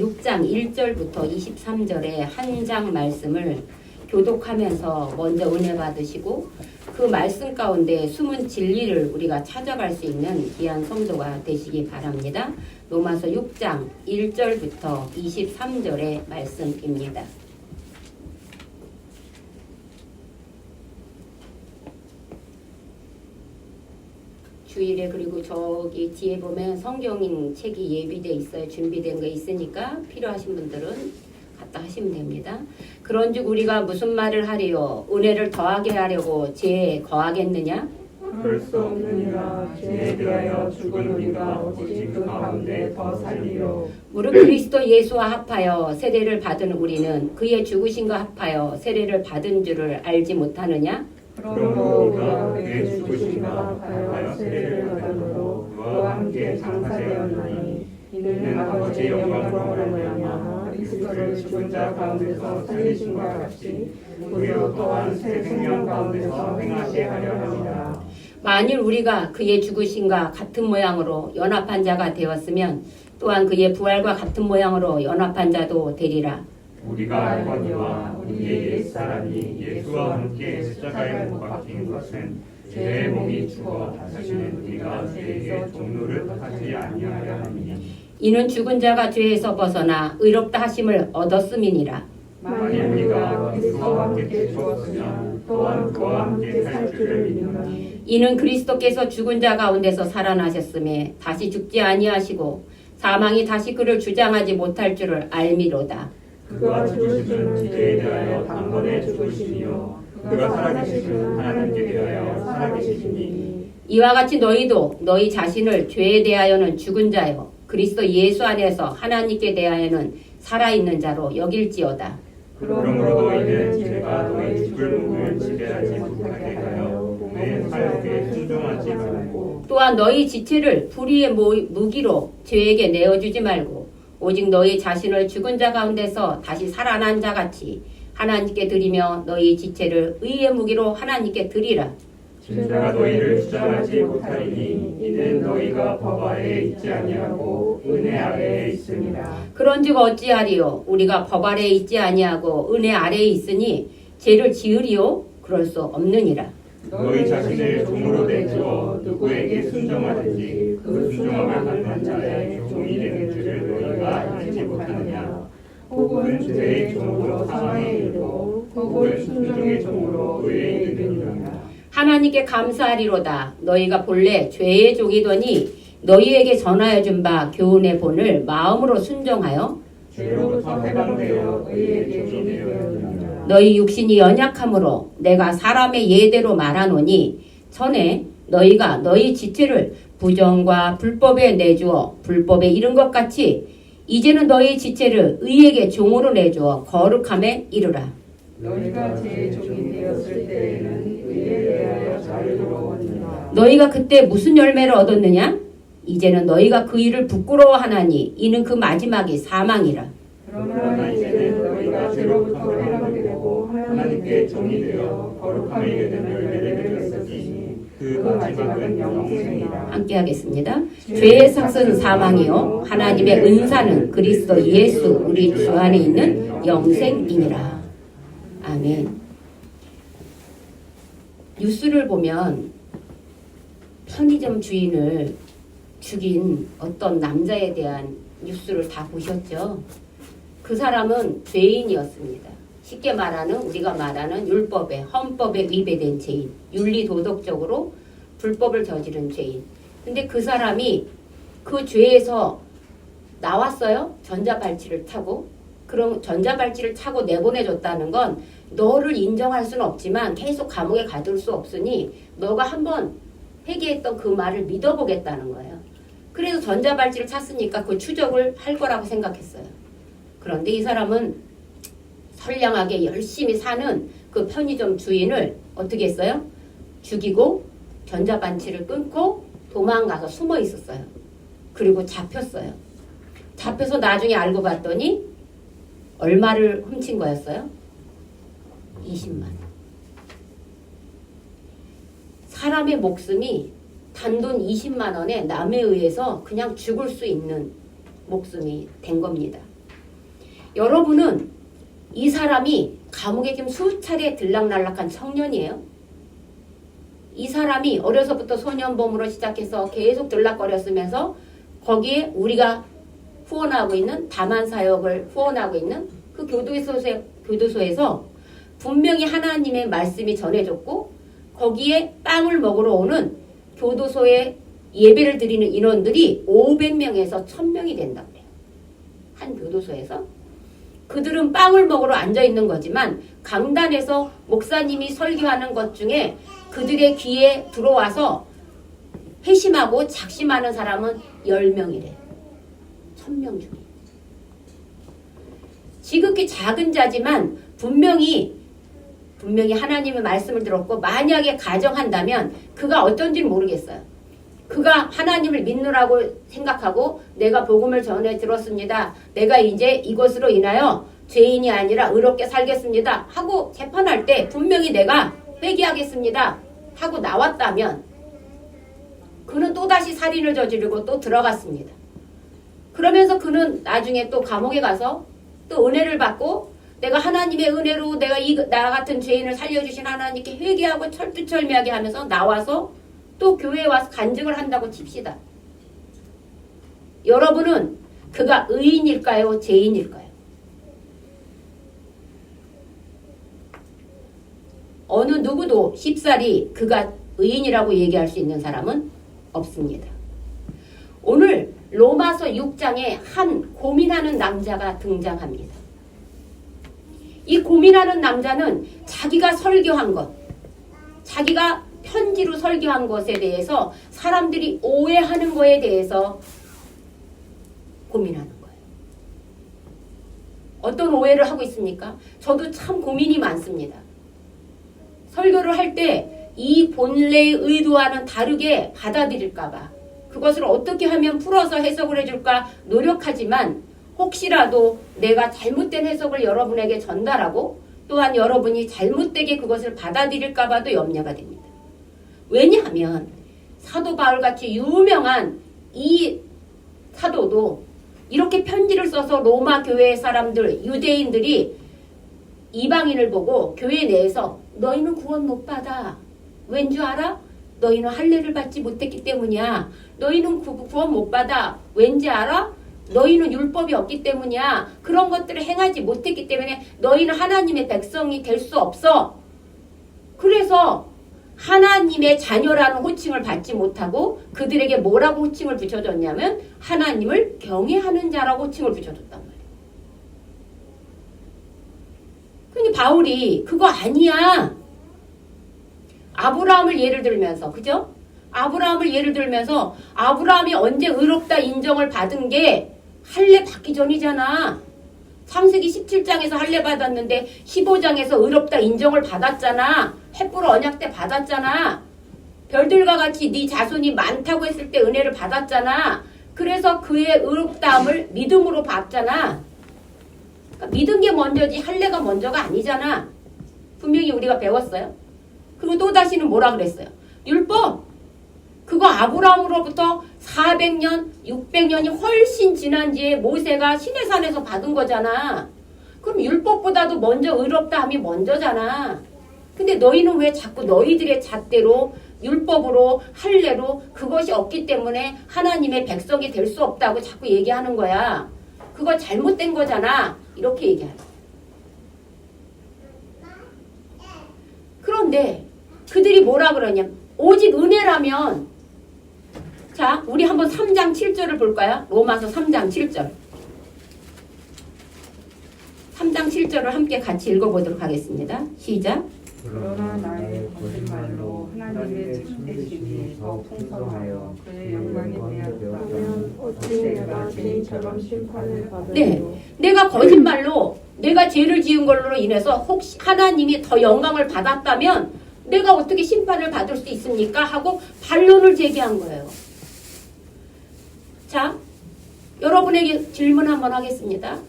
6장 1절부터 23절의 한 장 말씀을 교독하면서 먼저 은혜 받으시고 그 말씀 가운데 숨은 진리를 우리가 찾아갈 수 있는 귀한 성도가 되시기 바랍니다. 로마서 6장 1절부터 23절의 말씀입니다. 주일에 그리고 저기 뒤에 보면 성경 책이 예비되어 있어요. 준비된 거 있으니까 필요하신 분들은 갖다 하시면 됩니다. 그런즉 우리가 무슨 말을 하리요? 은혜를 더하게 하려고 죄에 거하겠느냐? 그럴 수 없느니라. 죄에 대하여 죽은 우리가 오직 그 가운데 더 살리요. 무릇 그리스도 예수와 합하여 세례를 받은 우리는 그의 죽으심과 합하여 세례를 받은 줄을 알지 못하느냐? 그러므로 우리가 그의 죽으심과 합하여 세례를 받음으로 그와 함께 장사되었나니 이는 아버지의 영광으로 말미암아 그리스도를 죽은 자 가운데서 살리심과 같이 우리로 또한 새 생명 가운데서 행하게 하려 합니다. 만일 우리가 그의 죽으심과 같은 모양으로 연합한 자가 되었으면 또한 그의 부활과 같은 모양으로 연합한 자도 되리라. 우리가 알거니와 우리의 옛사람이 예수와 함께 십자가에 못 박힌 것은 죄의 몸이 죽어 다시는 우리가 죄에게 종로를 하지 아니하려 함이니 이는 죽은 자가 죄에서 벗어나 의롭다 하심을 얻었음이니라. 만일 우리가 그리스도와 함께 죽었으면 또한 그와 함께 살 줄을 믿노니 이는 그리스도께서 죽은 자 가운데서 살아나셨음에 다시 죽지 아니하시고 사망이 다시 그를 주장하지 못할 줄을 알미로다. 그가 죽으심은 죄에 대하여 단번에 죽으시며 그가 살아계심은 하나님께 대하여 살아계시니 이와 같이 너희도 너희 자신을 죄에 대하여는 죽은 자요 그리스도 예수 안에서 하나님께 대하여는 살아있는 자로 여길지어다. 그러므로 너희는 죄가 너희 죽을 몸을 지배하지 못하게 하여 몸의 사욕에 순종하지 말고 또한 너희 지체를 불의의 무기로 죄에게 내어주지 말고 오직 너희 자신을 죽은 자 가운데서 다시 살아난 자같이 하나님께 드리며 너희 지체를 의의 무기로 하나님께 드리라. 죄가 너희를 주장하지 못하리니 이는 너희가 법 아래에 있지 아니하고 은혜 아래에 있습니다. 그런즉 어찌하리요? 우리가 법 아래에 있지 아니하고 은혜 아래에 있으니 죄를 지으리요? 그럴 수 없느니라. 너희 자신을 종으로 내주어 누구에게 순종하든지 그 순종함을 받는 자의 종이 되는 줄을 너희가 알지 못하느냐. 혹은 죄의 종으로 사망에 이르고 혹은 순종의 종으로 의에 이르느니라. 하나님께 감사하리로다. 너희가 본래 죄의 종이더니 너희에게 전하여 준 바 교훈의 본을 마음으로 순종하여 죄로부터 해방되어 의의 종이 되었느니라. 너희 육신이 연약함으로 내가 사람의 예대로 말하노니 전에 너희가 너희 지체를 부정과 불법에 내주어 불법에 이른 것 같이 이제는 너희 지체를 의에게 종으로 내주어 거룩함에 이르라. 너희가 죄의 종이 되었을 때에는 의에 대하여 자유로웠느니라. 너희가 그때 무슨 열매를 얻었느냐? 이제는 너희가 그 일을 부끄러워하나니 이는 그 마지막이 사망이라. 그러나 이제는 너희가 죄로부터 해방되고 하나님께 종이 되어 거룩함에 이르는 열매를 맺었으니 그 마지막은 영생이라. 함께 하겠습니다. 죄의 삭은 사망이요 하나님의 은사는 그리스도 예수 우리 주 안에 있는 영생이니라. 아멘. 뉴스를 보면 편의점 주인을 죽인 어떤 남자에 대한 뉴스를 다 보셨죠? 그 사람은 죄인이었습니다. 쉽게 말하는 우리가 말하는 율법에 헌법에 위배된 죄인, 윤리도덕적으로 불법을 저지른 죄인. 근데 그 사람이 그 죄에서 나왔어요. 전자발찌를 타고. 그럼 전자발찌를 타고 내보내줬다는 건 너를 인정할 수는 없지만 계속 감옥에 가둘 수 없으니 너가 한번 회개했던 그 말을 믿어보겠다는 거예요. 그래서 전자발찌를 찼으니까 그 추적을 할 거라고 생각했어요. 그런데 이 사람은 선량하게 열심히 사는 그 편의점 주인을 어떻게 했어요? 죽이고 전자발찌를 끊고 도망가서 숨어 있었어요. 그리고 잡혔어요. 잡혀서 나중에 알고 봤더니 얼마를 훔친 거였어요? 20만 원. 사람의 목숨이 단돈 20만 원에 남에 의해서 그냥 죽을 수 있는 목숨이 된 겁니다. 여러분은 이 사람이 감옥에 지금 수차례 들락날락한 청년이에요. 이 사람이 어려서부터 소년범으로 시작해서 계속 들락거렸으면서 거기에 우리가 후원하고 있는 다만사역을 후원하고 있는 그 교도소에서 분명히 하나님의 말씀이 전해졌고 거기에 빵을 먹으러 오는 교도소에 예배를 드리는 인원들이 500명에서 1000명이 된다고 해요. 한 교도소에서. 그들은 빵을 먹으러 앉아있는 거지만 강단에서 목사님이 설교하는 것 중에 그들의 귀에 들어와서 회심하고 작심하는 사람은 10명이래. 1000명 중에. 지극히 작은 자지만 분명히 하나님의 말씀을 들었고 만약에 가정한다면 그가 어떤지는 모르겠어요. 그가 하나님을 믿느라고 생각하고 내가 복음을 전해 들었습니다. 내가 이제 이것으로 인하여 죄인이 아니라 의롭게 살겠습니다. 하고 재판할 때 분명히 내가 회개하겠습니다. 하고 나왔다면 그는 또다시 살인을 저지르고 또 들어갔습니다. 그러면서 그는 나중에 또 감옥에 가서 또 은혜를 받고 내가 하나님의 은혜로 내가 나 같은 죄인을 살려주신 하나님께 회개하고 철두철미하게 하면서 나와서 또 교회에 와서 간증을 한다고 칩시다. 여러분은 그가 의인일까요? 죄인일까요? 어느 누구도 쉽사리 그가 의인이라고 얘기할 수 있는 사람은 없습니다. 오늘 로마서 6장에 한 고민하는 남자가 등장합니다. 이 고민하는 남자는 자기가 설교한 것, 자기가 편지로 설교한 것에 대해서 사람들이 오해하는 것에 대해서 고민하는 거예요. 어떤 오해를 하고 있습니까? 저도 참 고민이 많습니다. 설교를 할 때 이 본래의 의도와는 다르게 받아들일까봐 그것을 어떻게 하면 풀어서 해석을 해줄까 노력하지만 혹시라도 내가 잘못된 해석을 여러분에게 전달하고 또한 여러분이 잘못되게 그것을 받아들일까봐도 염려가 됩니다. 왜냐하면 사도 바울같이 유명한 이 사도도 이렇게 편지를 써서 로마 교회 사람들, 유대인들이 이방인을 보고 교회 내에서 너희는 구원 못 받아. 왠 줄 알아? 너희는 할례를 받지 못했기 때문이야. 너희는 구원 못 받아. 왠지 알아? 너희는 율법이 없기 때문이야. 그런 것들을 행하지 못했기 때문에 너희는 하나님의 백성이 될 수 없어. 그래서 하나님의 자녀라는 호칭을 받지 못하고 그들에게 뭐라고 호칭을 붙여줬냐면 하나님을 경외하는 자라고 호칭을 붙여줬단 말이에요. 근데 바울이 그거 아니야. 아브라함을 예를 들면서, 그죠? 아브라함을 예를 들면서 아브라함이 언제 의롭다 인정을 받은 게 할례 받기 전이잖아. 창세기 17장에서 할례 받았는데 15장에서 의롭다 인정을 받았잖아. 횃불 언약 때 받았잖아. 별들과 같이 네 자손이 많다고 했을 때 은혜를 받았잖아. 그래서 그의 의롭다함을 믿음으로 받잖아. 그러니까 믿은 게 먼저지 할례가 먼저가 아니잖아. 분명히 우리가 배웠어요. 그리고 또 다시는 뭐라 그랬어요? 율법. 그거 아브라함으로부터 400년, 600년이 훨씬 지난 뒤에 모세가 시내산에서 받은 거잖아. 그럼 율법보다도 먼저 의롭다함이 먼저잖아. 근데 너희는 왜 자꾸 너희들의 잣대로 율법으로 할례로 그것이 없기 때문에 하나님의 백성이 될 수 없다고 자꾸 얘기하는 거야. 그거 잘못된 거잖아. 이렇게 얘기하는 거야. 그런데 그들이 뭐라 그러냐. 오직 은혜라면 자, 우리 한번 3장 7절을 볼까요? 로마서 3장 7절. 3장 7절을 함께 같이 읽어보도록 하겠습니다. 시작. 그러나 나의 거짓말로 하나님의 참되심이 더 풍성하여 그의 영광이 되었다면 어찌 내가 죄인처럼 심판을 받으리요. 네, 내가 거짓말로 내가 죄를 지은 걸로 인해서 혹시 하나님이 더 영광을 받았다면 내가 어떻게 심판을 받을 수 있습니까? 하고 반론을 제기한 거예요. 자, 여러분에게 질문 한번 하겠습니다.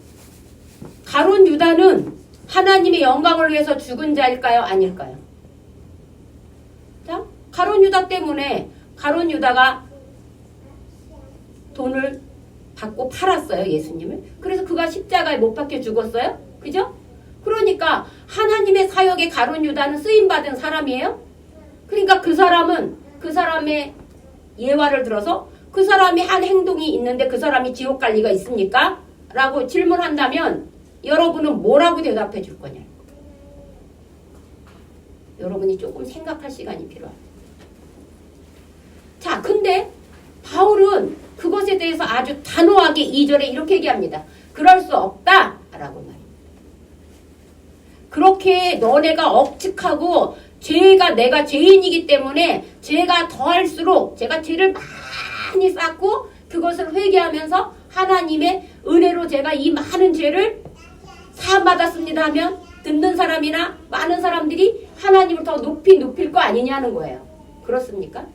가룟 유다는 하나님의 영광을 위해서 죽은 자일까요? 아닐까요? 자, 가룟 유다 때문에 가룟 유다가 돈을 받고 팔았어요, 예수님을. 그래서 그가 십자가에 못 박혀 죽었어요. 그죠? 그러니까 하나님의 사역에 가룟 유다는 쓰임받은 사람이에요. 그러니까 그 사람은 그 사람의 예화를 들어서 그 사람이 한 행동이 있는데 그 사람이 지옥 갈 리가 있습니까? 라고 질문한다면 여러분은 뭐라고 대답해 줄 거냐? 여러분이 조금 생각할 시간이 필요합니다. 자, 근데 바울은 그것에 대해서 아주 단호하게 2절에 이렇게 얘기합니다. 그럴 수 없다! 라고 말합니다. 그렇게 너네가 억측하고 내가 죄인이기 때문에 죄가 더할수록 제가 죄를 많이 쌓고 그것을 회개하면서 하나님의 은혜로 제가 이 많은 죄를 사함받았습니다 하면 듣는 사람이나 많은 사람들이 하나님을 더 높일 거 아니냐는 거예요. 그렇습니까?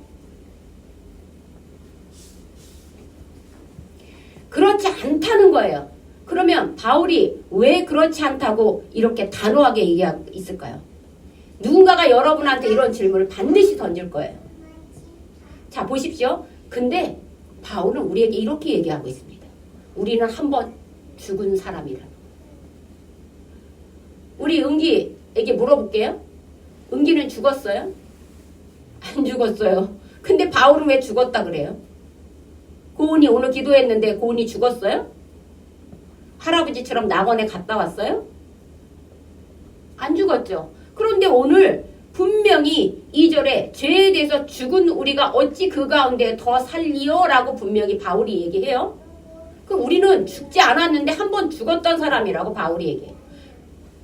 그렇지 않다는 거예요. 그러면 바울이 왜 그렇지 않다고 이렇게 단호하게 얘기하고 있을까요? 누군가가 여러분한테 이런 질문을 반드시 던질 거예요. 자, 보십시오. 근데 바울은 우리에게 이렇게 얘기하고 있습니다. 우리는 한번 죽은 사람이라. 우리 은기에게 물어볼게요. 은기는 죽었어요? 안 죽었어요. 근데 바울은 왜 죽었다 그래요? 고은이 오늘 기도했는데 고은이 죽었어요? 할아버지처럼 낙원에 갔다 왔어요? 안 죽었죠. 그런데 오늘 분명히 2절에 죄에 대해서 죽은 우리가 어찌 그 가운데 더 살리요? 라고 분명히 바울이 얘기해요. 그럼 우리는 죽지 않았는데 한 번 죽었던 사람이라고 바울이 얘기해요.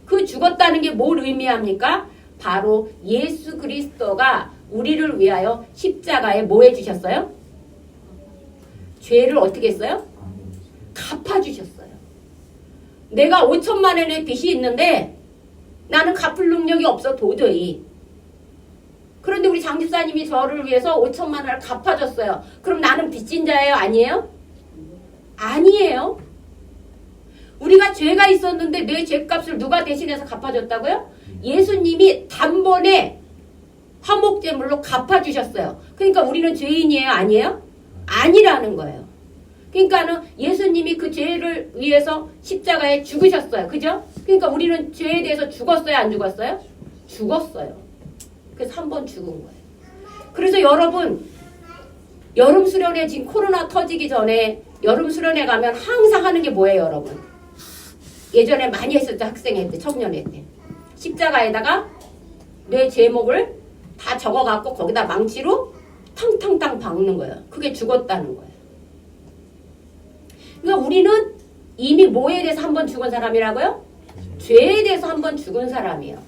그 죽었다는 게 뭘 의미합니까? 바로 예수 그리스도가 우리를 위하여 십자가에 뭐 해주셨어요? 죄를 어떻게 했어요? 갚아주셨어요. 내가 5천만 원의 빚이 있는데 나는 갚을 능력이 없어 도저히. 그런데 우리 장 집사님이 저를 위해서 5천만 원을 갚아줬어요. 그럼 나는 빚진 자예요? 아니에요? 아니에요. 우리가 죄가 있었는데 내 죄값을 누가 대신해서 갚아줬다고요? 예수님이 단번에 화목제물로 갚아주셨어요. 그러니까 우리는 죄인이에요? 아니에요? 아니라는 거예요. 그러니까는 예수님이 그 죄를 위해서 십자가에 죽으셨어요. 그죠? 그러니까 우리는 죄에 대해서 죽었어요? 안 죽었어요? 죽었어요. 그래서 한 번 죽은 거예요. 그래서 여러분, 여름 수련회 지금 코로나 터지기 전에 여름 수련회 가면 항상 하는 게 뭐예요, 여러분? 예전에 많이 했었죠, 학생회 때, 청년회 때. 십자가에다가 내 제목을 다 적어갖고 거기다 망치로 탕탕탕 박는 거예요. 그게 죽었다는 거예요. 그러니까 우리는 이미 뭐에 대해서 한 번 죽은 사람이라고요? 죄에 대해서 한 번 죽은 사람이에요.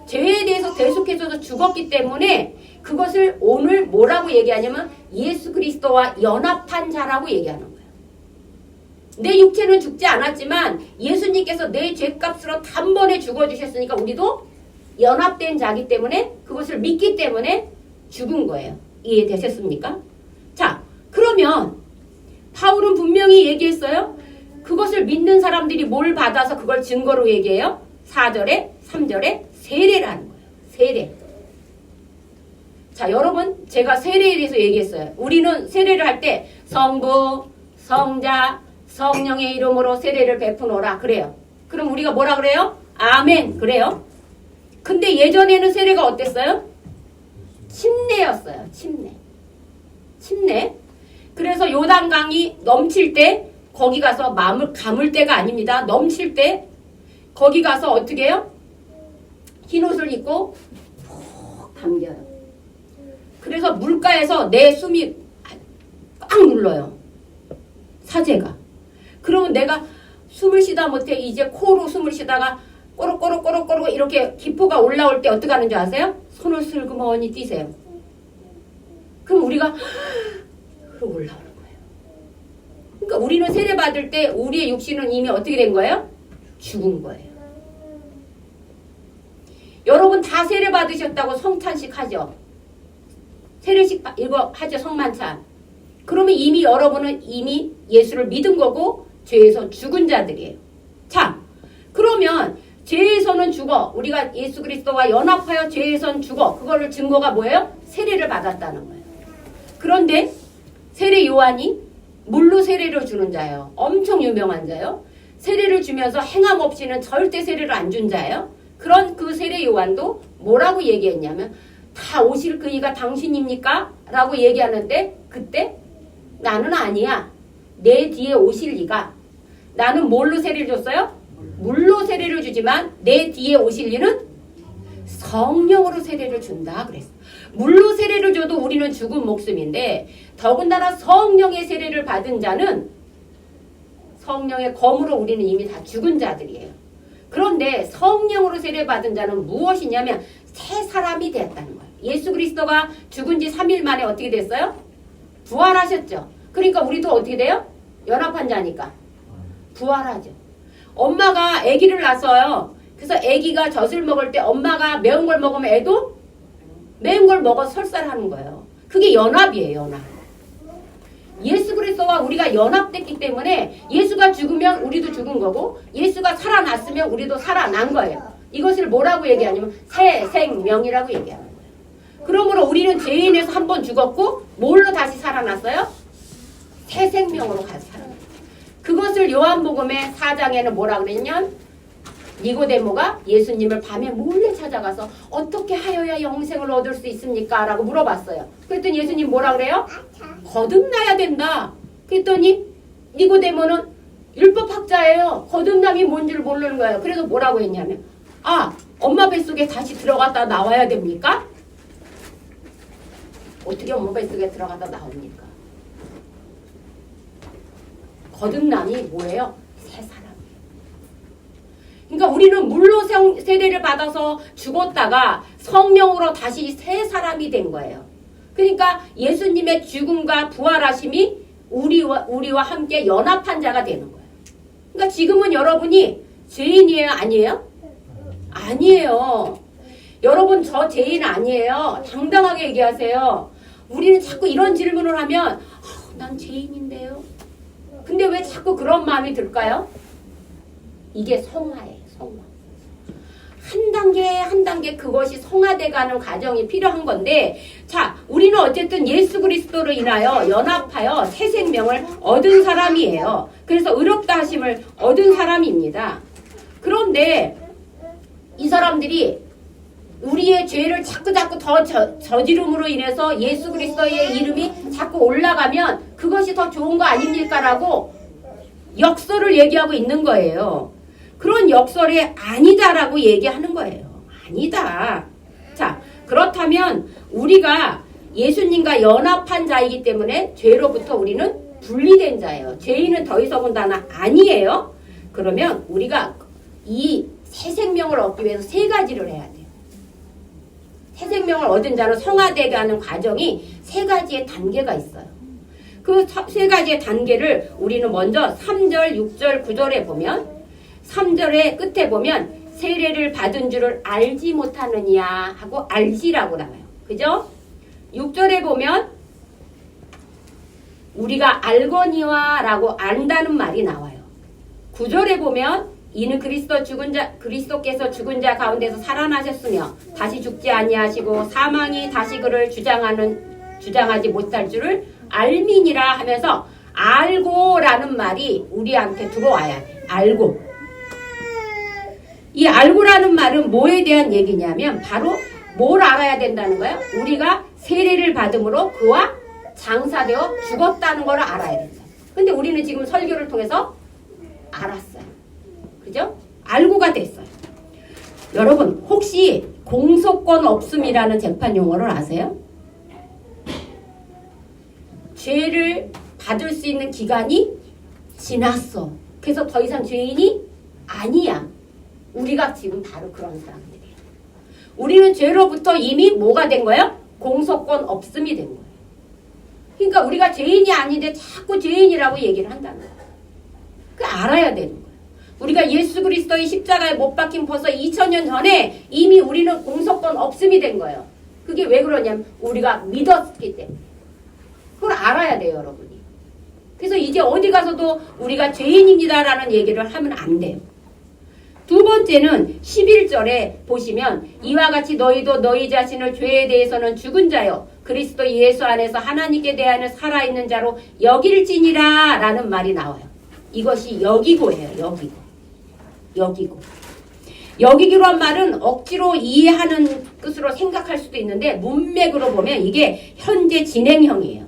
죄에 대해서 계속해서 죽었기 때문에 그것을 오늘 뭐라고 얘기하냐면 예수 그리스도와 연합한 자라고 얘기하는 거예요. 내 육체는 죽지 않았지만 예수님께서 내 죄값으로 단번에 죽어주셨으니까 우리도 연합된 자기 때문에 그것을 믿기 때문에 죽은 거예요. 이해되셨습니까? 자, 그러면 바울은 분명히 얘기했어요. 그것을 믿는 사람들이 뭘 받아서 그걸 증거로 얘기해요? 4절에 3절에 세례라는 거예요. 세례. 자, 여러분, 제가 세례에 대해서 얘기했어요. 우리는 세례를 할 때 성부, 성자, 성령의 이름으로 세례를 베푸노라 그래요. 그럼 우리가 뭐라 그래요? 아멘 그래요. 근데 예전에는 세례가 어땠어요? 침례였어요. 침례. 그래서 요단강이 넘칠 때 거기 가서 마음을 감을 때가 아닙니다. 넘칠 때 거기 가서 어떻게 해요? 흰옷을 입고 푹 담겨요. 그래서 물가에서 내 숨이 꽉 눌러요. 사제가. 그러면 내가 숨을 쉬다 못해 이제 코로 숨을 쉬다가 꼬르꼬르꼬르꼬르 이렇게 기포가 올라올 때 어떻게 하는 줄 아세요? 손을 슬그머니 띄세요. 그럼 우리가 그러고 올라오는 거예요. 그러니까 우리는 세례 받을 때 우리의 육신은 이미 어떻게 된 거예요? 죽은 거예요. 여러분 다 세례 받으셨다고 성찬식 하죠? 세례식 이거 하죠, 성만찬. 그러면 이미 여러분은 이미 예수를 믿은 거고 죄에서 죽은 자들이에요. 자, 그러면 죄에서는 죽어. 우리가 예수 그리스도와 연합하여 죄에선 죽어. 그거를 증거가 뭐예요? 세례를 받았다는 거예요. 그런데 세례 요한이 물로 세례를 주는 자예요. 엄청 유명한 자요. 세례를 주면서 행함 없이는 절대 세례를 안 준 자예요. 그런 그 세례 요한도 뭐라고 얘기했냐면 다 오실 그이가 당신입니까? 라고 얘기하는데 그때 나는 아니야. 내 뒤에 오실 이가. 나는 뭘로 세례를 줬어요? 물로 세례를 주지만 내 뒤에 오실 이는 성령으로 세례를 준다 그랬어. 물로 세례를 줘도 우리는 죽은 목숨인데 더군다나 성령의 세례를 받은 자는 성령의 검으로 우리는 이미 다 죽은 자들이에요. 그런데 성령으로 세례 받은 자는 무엇이냐면 새 사람이 되었다는 거예요. 예수 그리스도가 죽은 지 3일 만에 어떻게 됐어요? 부활하셨죠. 그러니까 우리도 어떻게 돼요? 연합한 자니까 부활하죠. 엄마가 아기를 낳았어요. 그래서 아기가 젖을 먹을 때 엄마가 매운 걸 먹으면 애도 매운 걸 먹어서 설사하는 거예요. 그게 연합이에요. 연합. 예수 그리스도와 우리가 연합됐기 때문에 예수가 죽으면 우리도 죽은 거고 예수가 살아났으면 우리도 살아난 거예요. 이것을 뭐라고 얘기하냐면 새 생명이라고 얘기하는 거예요. 그러므로 우리는 죄인에서 한 번 죽었고 뭘로 다시 살아났어요? 새 생명으로 다시 살아났어요. 그것을 요한복음의 4장에는 뭐라 그랬냐면 니고데모가 예수님을 밤에 몰래 찾아가서 어떻게 하여야 영생을 얻을 수 있습니까? 라고 물어봤어요. 그랬더니 예수님 뭐라 그래요? 거듭나야 된다. 그랬더니 니고데모는 율법학자예요. 거듭남이 뭔지를 모르는 거예요. 그래서 뭐라고 했냐면 엄마 뱃속에 다시 들어갔다 나와야 됩니까? 어떻게 엄마 뱃속에 들어갔다 나옵니까? 거듭남이 뭐예요? 새 사람. 그러니까 우리는 물로 세례를 받아서 죽었다가 성령으로 다시 새 사람이 된 거예요. 그러니까 예수님의 죽음과 부활하심이 우리와 함께 연합한 자가 되는 거예요. 그러니까 지금은 여러분이 죄인이에요? 아니에요? 아니에요. 여러분 저 죄인 아니에요. 당당하게 얘기하세요. 우리는 자꾸 이런 질문을 하면 난 죄인인데요. 근데 왜 자꾸 그런 마음이 들까요? 이게 성화예요. 성화. 한 단계 한 단계 그것이 성화돼가는 과정이 필요한 건데 자 우리는 어쨌든 예수 그리스도로 인하여 연합하여 새 생명을 얻은 사람이에요. 그래서 의롭다 하심을 얻은 사람입니다. 그런데 이 사람들이 우리의 죄를 자꾸 더 저지름으로 인해서 예수 그리스도의 이름이 자꾸 올라가면 그것이 더 좋은 거 아닙니까? 라고 역설을 얘기하고 있는 거예요. 그런 역설이 아니다라고 얘기하는 거예요. 아니다. 자, 그렇다면 우리가 예수님과 연합한 자이기 때문에 죄로부터 우리는 분리된 자예요. 죄인은 더 이상은 다는 아니에요. 그러면 우리가 이 새 생명을 얻기 위해서 세 가지를 해야 돼요. 새 생명을 얻은 자는 성화되게 하는 과정이 세 가지의 단계가 있어요. 그 세 가지의 단계를 우리는 먼저 3절, 6절, 9절에 보면 3절의 끝에 보면 세례를 받은 줄을 알지 못하느냐 하고 알지라고 나와요. 그죠? 6절에 보면 우리가 알거니와 라고 안다는 말이 나와요. 9절에 보면 이는 그리스도께서 죽은 자 가운데서 살아나셨으며 다시 죽지 아니하시고 사망이 다시 그를 주장하지 못할 줄을 알미니라 하면서 알고라는 말이 우리한테 들어와야 돼. 알고. 이 알고라는 말은 뭐에 대한 얘기냐면 바로 뭘 알아야 된다는 거예요? 우리가 세례를 받음으로 그와 장사되어 죽었다는 걸 알아야 된다. 근데 우리는 지금 설교를 통해서 알았어요. 그죠? 알고가 됐어요. 여러분 혹시 공소권 없음이라는 재판 용어를 아세요? 죄를 받을 수 있는 기간이 지났어. 그래서 더 이상 죄인이 아니야. 우리가 지금 바로 그런 사람들이에요. 우리는 죄로부터 이미 뭐가 된 거예요? 공소권 없음이 된 거예요. 그러니까 우리가 죄인이 아닌데 자꾸 죄인이라고 얘기를 한다는 거예요. 그걸 알아야 되는 거예요. 우리가 예수 그리스도의 십자가에 못 박힌 벌써 2000년 전에 이미 우리는 공소권 없음이 된 거예요. 그게 왜 그러냐면 우리가 믿었기 때문에. 그걸 알아야 돼요, 여러분이. 그래서 이제 어디 가서도 우리가 죄인입니다라는 얘기를 하면 안 돼요. 두 번째는 11절에 보시면 이와 같이 너희도 너희 자신을 죄에 대해서는 죽은 자요 그리스도 예수 안에서 하나님께 대하여 살아있는 자로 여길지니라 라는 말이 나와요. 이것이 여기고예요. 여기고. 여기기로한 말은 억지로 이해하는 뜻으로 생각할 수도 있는데 문맥으로 보면 이게 현재 진행형이에요.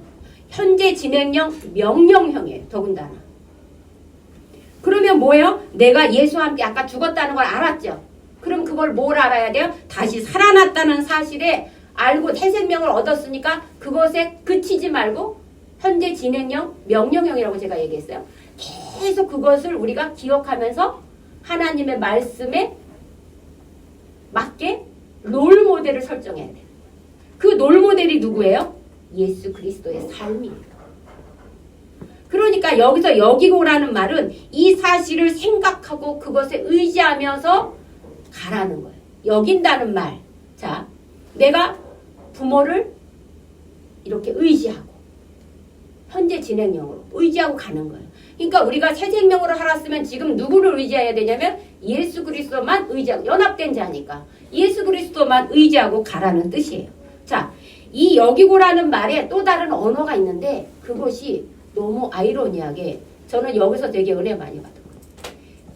현재 진행형 명령형이에요. 더군다나. 그러면 뭐예요? 내가 예수와 함께 아까 죽었다는 걸 알았죠. 그럼 그걸 뭘 알아야 돼요? 다시 살아났다는 사실에 알고 새 생명을 얻었으니까 그것에 그치지 말고 현재 진행형 명령형이라고 제가 얘기했어요. 계속 그것을 우리가 기억하면서 하나님의 말씀에 맞게 롤모델을 설정해야 돼요. 그 롤모델이 누구예요? 예수 그리스도의 삶이에요. 그러니까 여기서 여기고라는 말은 이 사실을 생각하고 그것에 의지하면서 가라는 거예요. 여긴다는 말. 자, 내가 부모를 이렇게 의지하고 현재 진행형으로 의지하고 가는 거예요. 그러니까 우리가 새 생명으로 살았으면 지금 누구를 의지해야 되냐면 예수 그리스도만 의지하고 연합된 자니까 예수 그리스도만 의지하고 가라는 뜻이에요. 자, 이 여기고라는 말에 또 다른 언어가 있는데 그것이 너무 아이러니하게 저는 여기서 되게 은혜 많이 받은 거예요.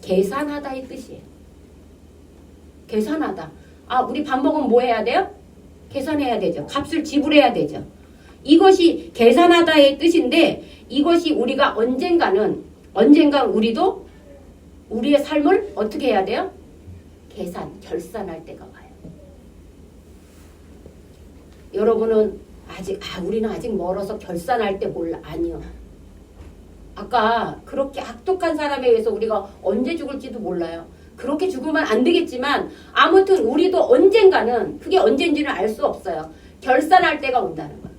계산하다의 뜻이에요. 계산하다. 아, 우리 밥 먹으면 뭐 해야 돼요? 계산해야 되죠. 값을 지불해야 되죠. 이것이 계산하다의 뜻인데 이것이 우리가 언젠가 우리도 우리의 삶을 어떻게 해야 돼요? 결산할 때가 와요. 여러분은 우리는 아직 멀어서 결산할 때 몰라. 아니요. 아까 그렇게 악독한 사람에 의해서 우리가 언제 죽을지도 몰라요. 그렇게 죽으면 안 되겠지만 아무튼 우리도 언젠가는 그게 언젠지는 알 수 없어요. 결산할 때가 온다는 거예요.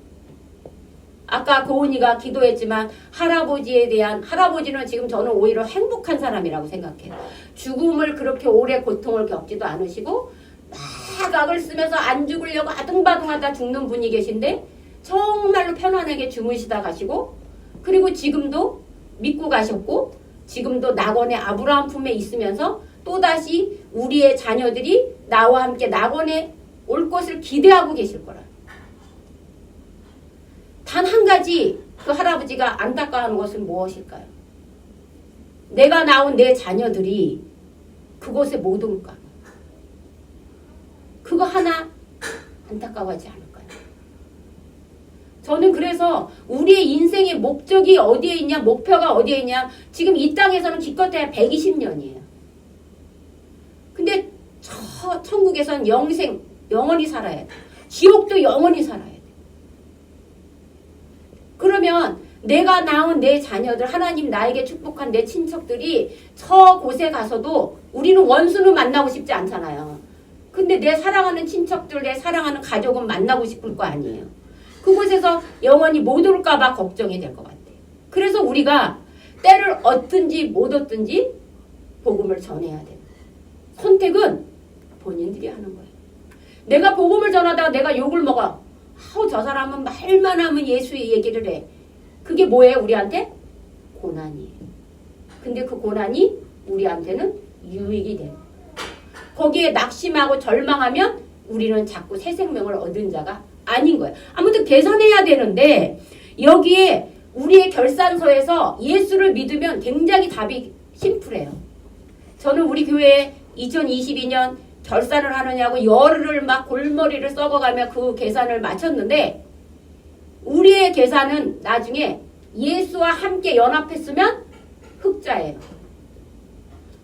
아까 고은이가 기도했지만 할아버지는 지금 저는 오히려 행복한 사람이라고 생각해요. 죽음을 그렇게 오래 고통을 겪지도 않으시고 막 악을 쓰면서 안 죽으려고 아둥바둥하다 죽는 분이 계신데 정말로 편안하게 주무시다 가시고 그리고 지금도 믿고 가셨고 지금도 낙원의 아브라함 품에 있으면서 또다시 우리의 자녀들이 나와 함께 낙원에 올 것을 기대하고 계실 거라. 단 한 가지 그 할아버지가 안타까워하는 것은 무엇일까요? 내가 낳은 내 자녀들이 그곳에 못 올까? 그거 하나 안타까워하지 않을까요? 저는 그래서 우리의 인생의 목적이 어디에 있냐, 목표가 어디에 있냐. 지금 이 땅에서는 기껏해야 120년이에요. 근데 천국에서는 영원히 살아야 돼. 지옥도 영원히 살아야 돼. 그러면 내가 낳은 내 자녀들, 하나님 나에게 축복한 내 친척들이 저곳에 가서도 우리는 원수는 만나고 싶지 않잖아요. 근데 내 사랑하는 친척들, 내 사랑하는 가족은 만나고 싶을 거 아니에요. 그곳에서 영원히 못 올까 봐 걱정이 될 것 같아요. 그래서 우리가 때를 얻든지 못 얻든지 복음을 전해야 돼요. 선택은 본인들이 하는 거예요. 내가 복음을 전하다가 내가 욕을 먹어. 저 사람은 말만 하면 예수의 얘기를 해. 그게 뭐예요? 우리한테? 고난이에요. 근데 그 고난이 우리한테는 유익이 돼요. 거기에 낙심하고 절망하면 우리는 자꾸 새 생명을 얻은 자가 아닌 거예요. 아무튼 계산해야 되는데 여기에 우리의 결산서에서 예수를 믿으면 굉장히 답이 심플해요. 저는 우리 교회에 2022년 결산을 하느냐고 열흘을 막 골머리를 썩어가며 그 계산을 마쳤는데 우리의 계산은 나중에 예수와 함께 연합했으면 흑자예요.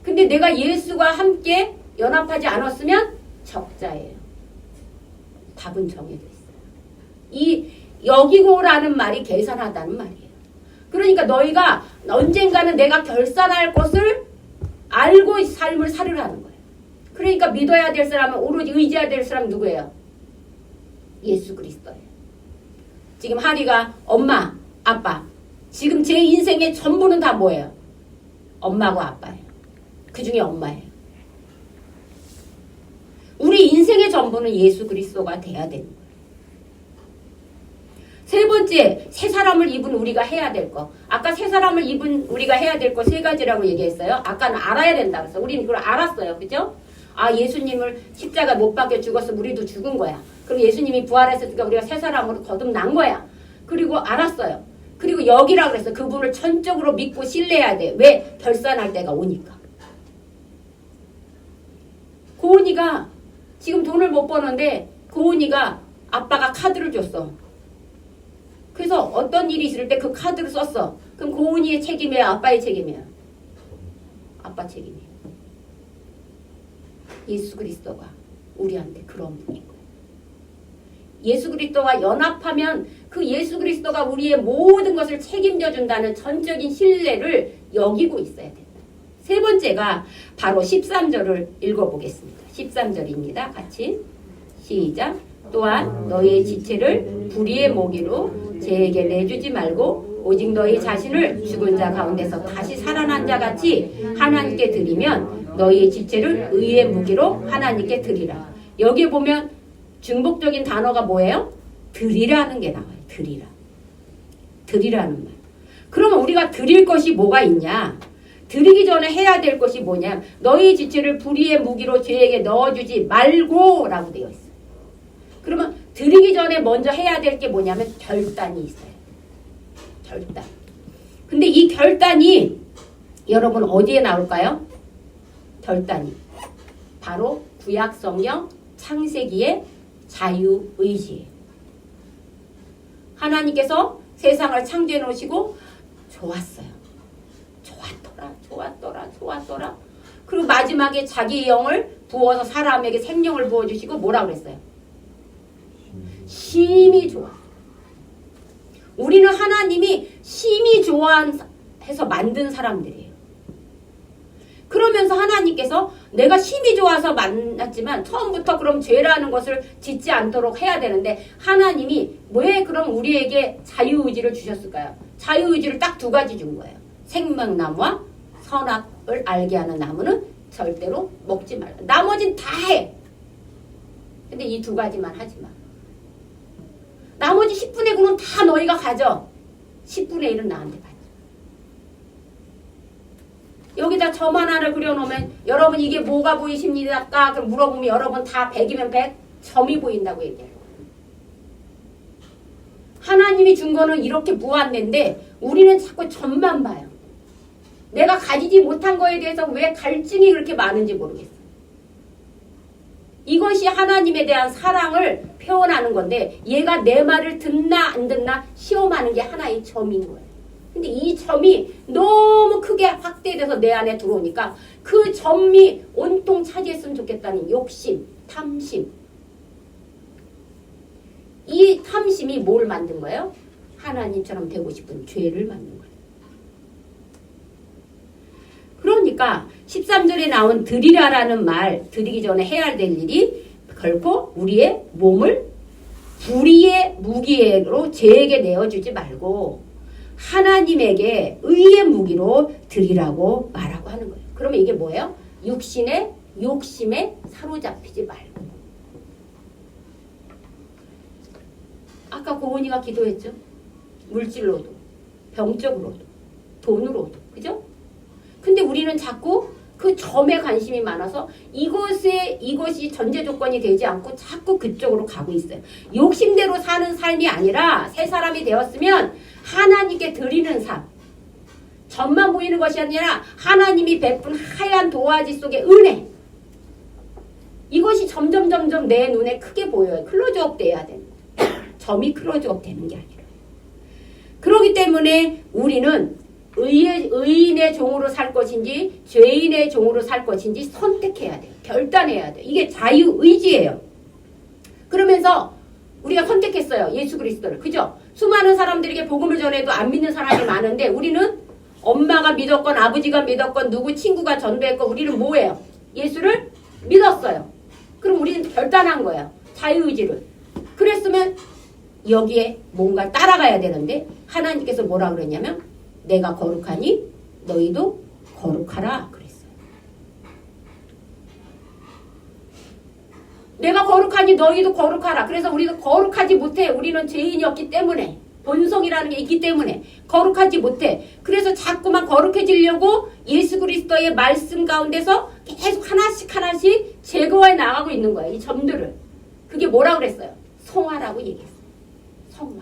근데 내가 예수와 함께 연합하지 않았으면 적자예요. 답은 정해져 있어요. 이 여기고라는 말이 계산하다는 말이에요. 그러니까 너희가 언젠가는 내가 결산할 것을 알고 삶을 살으라는 거예요. 그러니까 믿어야 될 사람은 오로지 의지해야 될 사람 누구예요? 예수 그리스도예요. 지금 하리가 엄마, 아빠. 지금 제 인생의 전부는 다 뭐예요? 엄마고 아빠예요. 그 중에 엄마예요. 우리 인생의 전부는 예수 그리스도가 돼야 되는 거예요. 세 번째, 새 사람을 입은 우리가 해야 될 거. 아까 새 사람을 입은 우리가 해야 될 거 세 가지라고 얘기했어요. 아까는 알아야 된다 그래서 우리는 그걸 알았어요. 그죠? 아, 예수님을 십자가 못 박혀 죽었으면 우리도 죽은 거야. 그럼 예수님이 부활했으니까 우리가 새 사람으로 거듭난 거야. 그리고 알았어요. 그리고 여기라 그랬어. 그분을 전적으로 믿고 신뢰해야 돼. 왜? 결산할 때가 오니까. 고은이가 지금 돈을 못 버는데 고은이가 아빠가 카드를 줬어. 그래서 어떤 일이 있을 때 그 카드를 썼어. 그럼 고은이의 책임이야? 아빠의 책임이야? 아빠 책임이야. 예수 그리스도가 우리한테 그런 분인 거야. 예수 그리스도와 연합하면 그 예수 그리스도가 우리의 모든 것을 책임져 준다는 전적인 신뢰를 여기고 있어야 된다. 세 번째가 바로 13절을 읽어보겠습니다. 13절입니다. 같이 시작. 또한 너희의 지체를 불의의 모기로 죄에게 내주지 말고 오직 너희 자신을 죽은 자 가운데서 다시 살아난 자 같이 하나님께 드리면 너희의 지체를 의의 무기로 하나님께 드리라. 여기 보면 중복적인 단어가 뭐예요? 드리라는 게 나와요. 드리라. 드리라는 말. 그러면 우리가 드릴 것이 뭐가 있냐? 드리기 전에 해야 될 것이 뭐냐? 너희 지체를 불의의 무기로 죄에게 넣어주지 말고 라고 되어 있어요. 그러면 드리기 전에 먼저 해야 될 게 뭐냐면 결단이 있어요. 결단. 근데 이 결단이 여러분 어디에 나올까요? 결단이. 바로 구약성경 창세기의 자유의지예요. 하나님께서 세상을 창조해 놓으시고 좋았어요. 좋았더라. 그리고 마지막에 자기 영을 부어서 사람에게 생명을 부어주시고 뭐라 그랬어요? 심히 좋아. 우리는 하나님이 심히 좋아해서 만든 사람들이에요. 그러면서 하나님께서 내가 심히 좋아서 만났지만 처음부터 그럼 죄라는 것을 짓지 않도록 해야 되는데 하나님이 왜 그럼 우리에게 자유의지를 주셨을까요? 자유의지를 딱 두 가지 준 거예요. 생명나무와 선악을 알게 하는 나무는 절대로 먹지 말라. 나머진 다 해. 근데 이 두 가지만 하지 마. 나머지 10분의 9는 다 너희가 가져. 10분의 1은 나한테 가져. 여기다 점 하나를 그려놓으면 여러분 이게 뭐가 보이십니까? 그럼 물어보면 여러분 다 100이면 100 점이 보인다고 얘기해요. 하나님이 준 거는 이렇게 무한대인데 우리는 자꾸 점만 봐요. 내가 가지지 못한 거에 대해서 왜 갈증이 그렇게 많은지 모르겠어요. 이것이 하나님에 대한 사랑을 표현하는 건데 얘가 내 말을 듣나 안 듣나 시험하는 게 하나의 점인 거예요. 근데 이 점이 너무 크게 확대돼서 내 안에 들어오니까 그 점이 온통 차지했으면 좋겠다는 욕심, 탐심. 이 탐심이 뭘 만든 거예요? 하나님처럼 되고 싶은 죄를 만든 거예요. 그러니까 13절에 나온 드리라라는 말, 드리기 전에 해야 될 일이 결코 우리의 몸을 불의의 무기로 죄에게 내어주지 말고 하나님에게 의의 무기로 드리라고 말하고 하는 거예요. 그러면 이게 뭐예요? 육신의 욕심에 사로잡히지 말고. 아까 고은이가 기도했죠. 물질로도, 병적으로도, 돈으로도. 그죠? 근데 우리는 자꾸 그 점에 관심이 많아서 이것이 전제 조건이 되지 않고 자꾸 그쪽으로 가고 있어요. 욕심대로 사는 삶이 아니라 새 사람이 되었으면 하나님께 드리는 삶. 점만 보이는 것이 아니라 하나님이 베푼 하얀 도화지 속의 은혜. 이것이 점점 내 눈에 크게 보여요. 클로즈업 돼야 되는 거예요. 점이 클로즈업 되는 게 아니라. 그렇기 때문에 우리는 의인의 종으로 살 것인지 죄인의 종으로 살 것인지 선택해야 돼요. 결단해야 돼요. 이게 자유의지예요. 그러면서 우리가 선택했어요. 예수 그리스도를. 그죠? 수많은 사람들에게 복음을 전해도 안 믿는 사람이 많은데 우리는 엄마가 믿었건 아버지가 믿었건 누구 친구가 전도했건 우리는 뭐예요? 예수를 믿었어요. 그럼 우리는 결단한 거예요. 자유의지를. 그랬으면 여기에 뭔가 따라가야 되는데 하나님께서 뭐라 그랬냐면 내가 거룩하니 너희도 거룩하라 그랬어요. 내가 거룩하니 너희도 거룩하라. 그래서 우리가 거룩하지 못해. 우리는 죄인이었기 때문에 본성이라는 게 있기 때문에 거룩하지 못해. 그래서 자꾸만 거룩해지려고 예수 그리스도의 말씀 가운데서 계속 하나씩 제거해 나가고 있는 거예요. 이 점들을. 그게 뭐라 그랬어요? 성화라고 얘기했어요. 성화.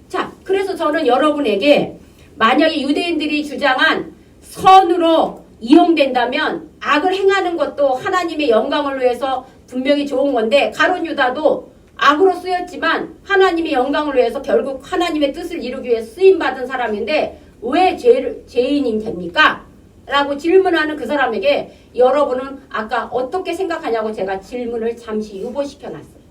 자, 그래서 저는 여러분에게 만약에 유대인들이 주장한 선으로 이용된다면 악을 행하는 것도 하나님의 영광을 위해서 분명히 좋은 건데 가룟 유다도 악으로 쓰였지만 하나님의 영광을 위해서 결국 하나님의 뜻을 이루기 위해 쓰임받은 사람인데 왜 죄인이 됩니까? 라고 질문하는 그 사람에게 여러분은 아까 어떻게 생각하냐고 제가 질문을 잠시 유보시켜 놨어요.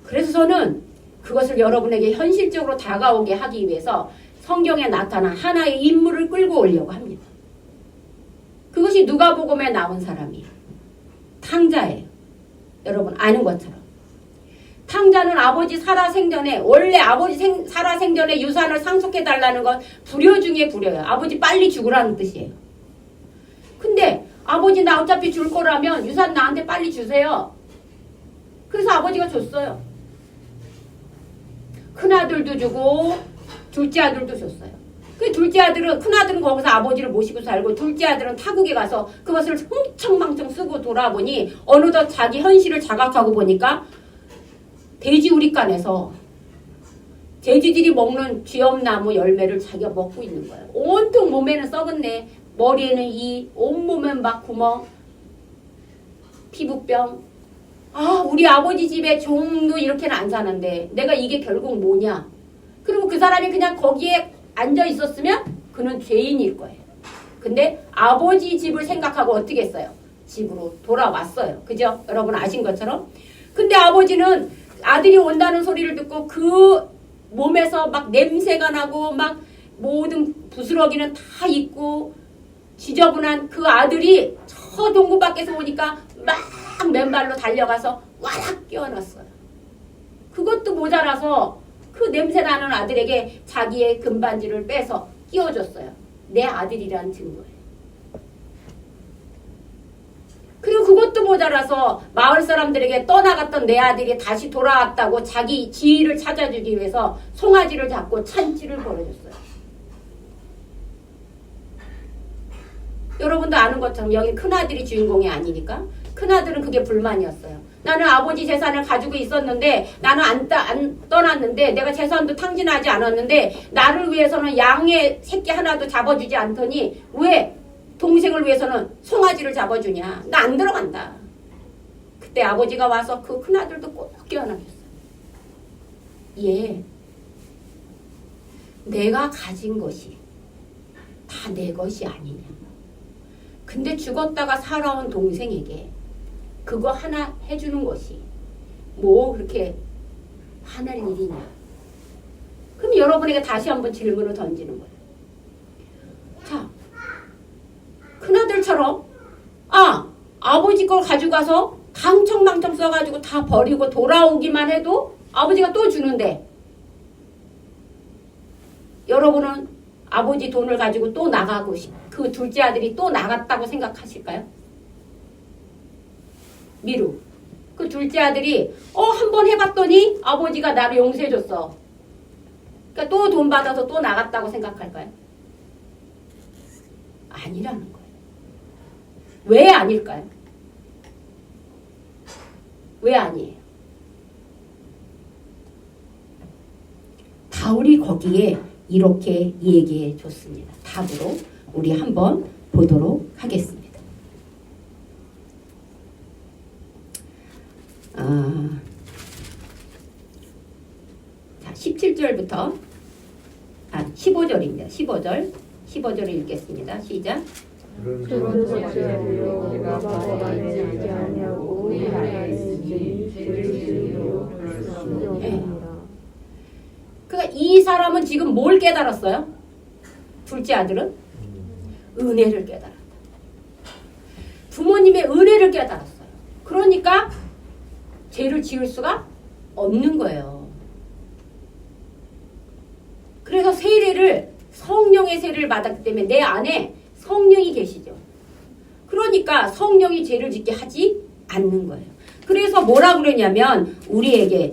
그래서 저는 그것을 여러분에게 현실적으로 다가오게 하기 위해서 성경에 나타난 하나의 인물을 끌고 오려고 합니다. 그것이 누가복음에 나온 사람이에요. 탕자예요. 여러분 아는 것처럼. 탕자는 아버지 살아생전에 원래 아버지 살아생전에 유산을 상속해달라는 건 불효 중에 불효예요. 아버지 빨리 죽으라는 뜻이에요. 근데 아버지 나 어차피 줄 거라면 유산 나한테 빨리 주세요. 그래서 아버지가 줬어요. 큰아들도 주고 둘째 아들도 줬어요. 그 둘째 아들은 큰아들은 거기서 아버지를 모시고 살고 둘째 아들은 타국에 가서 그것을 흥청망청 쓰고 돌아보니 어느덧 자기 현실을 자각하고 보니까 돼지우리간에서 돼지들이 먹는 쥐엄나무 열매를 자기가 먹고 있는 거예요. 온통 몸에는 썩었네. 머리에는 이, 온몸엔 막 구멍, 피부병. 아, 우리 아버지 집에 종도 이렇게는 안 사는데 내가 이게 결국 뭐냐. 그리고 그 사람이 그냥 거기에 앉아 있었으면 그는 죄인일 거예요. 근데 아버지 집을 생각하고 어떻게 했어요? 집으로 돌아왔어요. 그죠? 여러분 아신 것처럼. 근데 아버지는 아들이 온다는 소리를 듣고 그 몸에서 막 냄새가 나고 막 모든 부스러기는 다 있고 지저분한 그 아들이 저 동굴 밖에서 오니까 막 맨발로 달려가서 와락 끼워놨어요. 그것도 모자라서 그 냄새나는 아들에게 자기의 금반지를 빼서 끼워줬어요. 내 아들이란 증거예요. 그리고 그것도 모자라서 마을 사람들에게 떠나갔던 내 아들이 다시 돌아왔다고 자기 지위를 찾아주기 위해서 송아지를 잡고 찬치를 벌여줬어요. 여러분도 아는 것처럼 여기 큰아들이 주인공이 아니니까 큰아들은 그게 불만이었어요. 나는 아버지 재산을 가지고 있었는데 나는 안 떠났는데 내가 재산도 탕진하지 않았는데 나를 위해서는 양의 새끼 하나도 잡아주지 않더니 왜 동생을 위해서는 송아지를 잡아주냐. 나 안 들어간다. 그때 아버지가 와서 그 큰아들도 꼭 껴안아줬어요. 얘 내가 가진 것이 다 내 것이 아니냐. 근데 죽었다가 살아온 동생에게 그거 하나 해주는 것이 뭐 그렇게 화날 일이냐. 그럼 여러분에게 다시 한번 질문을 던지는 거예요. 자, 큰아들처럼 아버지 걸 가져가서 강청망청 써가지고 다 버리고 돌아오기만 해도 아버지가 또 주는데 여러분은 아버지 돈을 가지고 또 나가고 그 둘째 아들이 또 나갔다고 생각하실까요? 미루. 그 둘째 아들이 한 번 해봤더니 아버지가 나를 용서해줬어. 그러니까 또 돈 받아서 또 나갔다고 생각할까요? 아니라는 거예요. 왜 아닐까요? 왜 아니에요? 바울이 거기에 이렇게 얘기해 줬습니다. 답으로 우리 한번 보도록 하겠습니다. 17절부터 15절입니다. 15절 읽겠습니다. 시작. 그런 첫째로 내가 법 안에 있지 아니하고 이 안에 있으니 죄를 지으려 그러니까 이 사람은 지금 뭘 깨달았어요? 둘째 아들은 은혜를 깨달았다. 부모님의 은혜를 깨달았어요. 그러니까 죄를 지을 수가 없는 거예요. 그래서 세례를 성령의 세례를 받았기 때문에 내 안에 성령이 계시죠. 그러니까 성령이 죄를 짓게 하지 않는 거예요. 그래서 뭐라 그러냐면 우리에게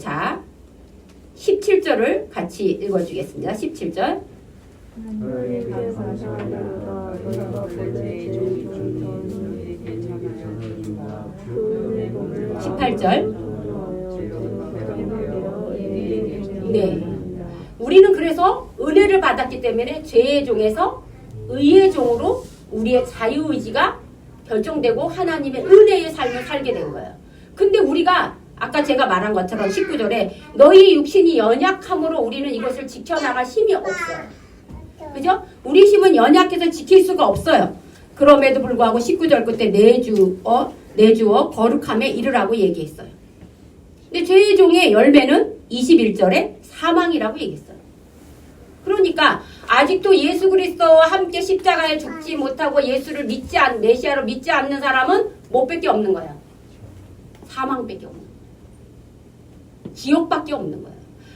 17절을 같이 읽어주겠습니다. 17절. 너희에게 사실하리로다 너희가 본래 죄를 지은 너희에게 전하리라 그 은혜 복을 18절. 네. 우리는 그래서 은혜를 받았기 때문에 죄의 종에서 의의 종으로 우리의 자유의지가 결정되고 하나님의 은혜의 삶을 살게 된 거예요. 근데 우리가 아까 제가 말한 것처럼 19절에 너희 육신이 연약함으로 우리는 이것을 지켜나갈 힘이 없어요. 그죠? 우리 힘은 연약해서 지킬 수가 없어요. 그럼에도 불구하고 19절 끝에 내주어 거룩함에 이르라고 얘기했어요. 근데 죄의 종의 열매는 21절에 사망이라고 얘기했어요. 그러니까 아직도 예수 그리스도와 함께 십자가에 죽지 못하고 예수를 메시아로 믿지 않는 사람은 뭐밖에 없는 거야. 사망밖에 없는 거야. 지옥밖에 없는 거야.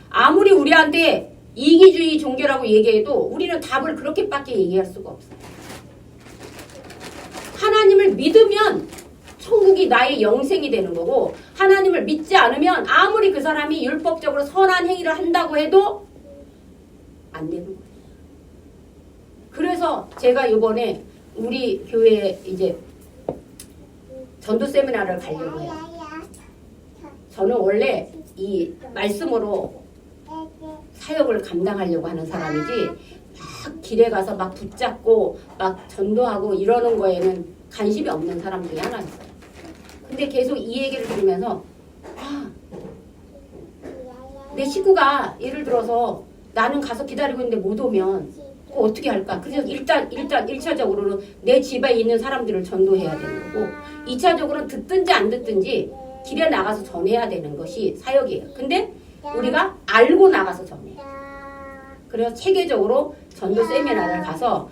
아무리 우리한테 이기주의 종교라고 얘기해도 우리는 답을 그렇게밖에 얘기할 수가 없어요. 하나님을 믿으면 천국이 나의 영생이 되는 거고 하나님을 믿지 않으면 아무리 그 사람이 율법적으로 선한 행위를 한다고 해도 안 되는 거예요. 그래서 제가 이번에 우리 교회에 이제 전도 세미나를 가려고 해요. 저는 원래 이 말씀으로 사역을 감당하려고 하는 사람이지 막 길에 가서 막 붙잡고 막 전도하고 이러는 거에는 관심이 없는 사람 중에 하나였어요. 근데 계속 이 얘기를 들으면서 내 식구가 예를 들어서 나는 가서 기다리고 있는데 못 오면 어떻게 할까? 그래서 일단 1차적으로는 내 집에 있는 사람들을 전도해야 되는 거고 2차적으로는 듣든지 안 듣든지 길에 나가서 전해야 되는 것이 사역이에요. 근데 우리가 알고 나가서 전해요. 그래서 체계적으로 전도 세미나를 가서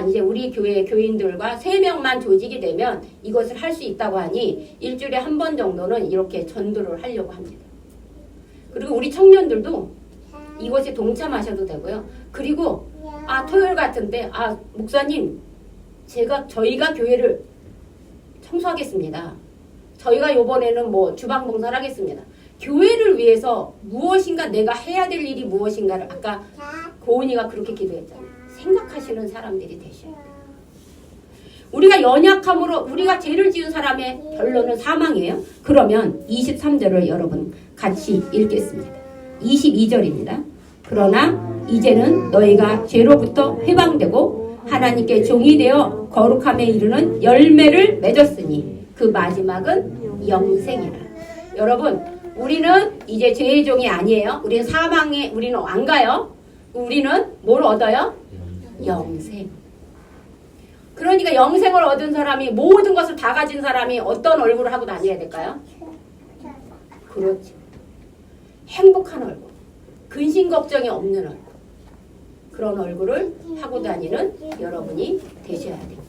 이제 우리 교회 교인들과 3명만 조직이 되면 이것을 할 수 있다고 하니 일주일에 한 번 정도는 이렇게 전도를 하려고 합니다. 그리고 우리 청년들도 이것에 동참하셔도 되고요. 그리고 토요일 같은 때 목사님 저희가 교회를 청소하겠습니다. 저희가 이번에는 주방 봉사를 하겠습니다. 교회를 위해서 무엇인가 내가 해야 될 일이 무엇인가를 아까 고은이가 그렇게 기도했잖아요. 생각하시는 사람들이 되셔야 돼요. 우리가 연약함으로 우리가 죄를 지은 사람의 결론은 사망이에요. 그러면 23절을 여러분 같이 읽겠습니다. 22절입니다. 그러나 이제는 너희가 죄로부터 해방되고 하나님께 종이 되어 거룩함에 이르는 열매를 맺었으니 그 마지막은 영생이라. 여러분 우리는 이제 죄의 종이 아니에요. 우리는 사망에 우리는 안 가요. 우리는 뭘 얻어요? 영생. 그러니까 영생을 얻은 사람이 모든 것을 다 가진 사람이 어떤 얼굴을 하고 다녀야 될까요? 그렇죠. 행복한 얼굴. 근심 걱정이 없는 얼굴. 그런 얼굴을 하고 다니는 여러분이 되셔야 됩니다.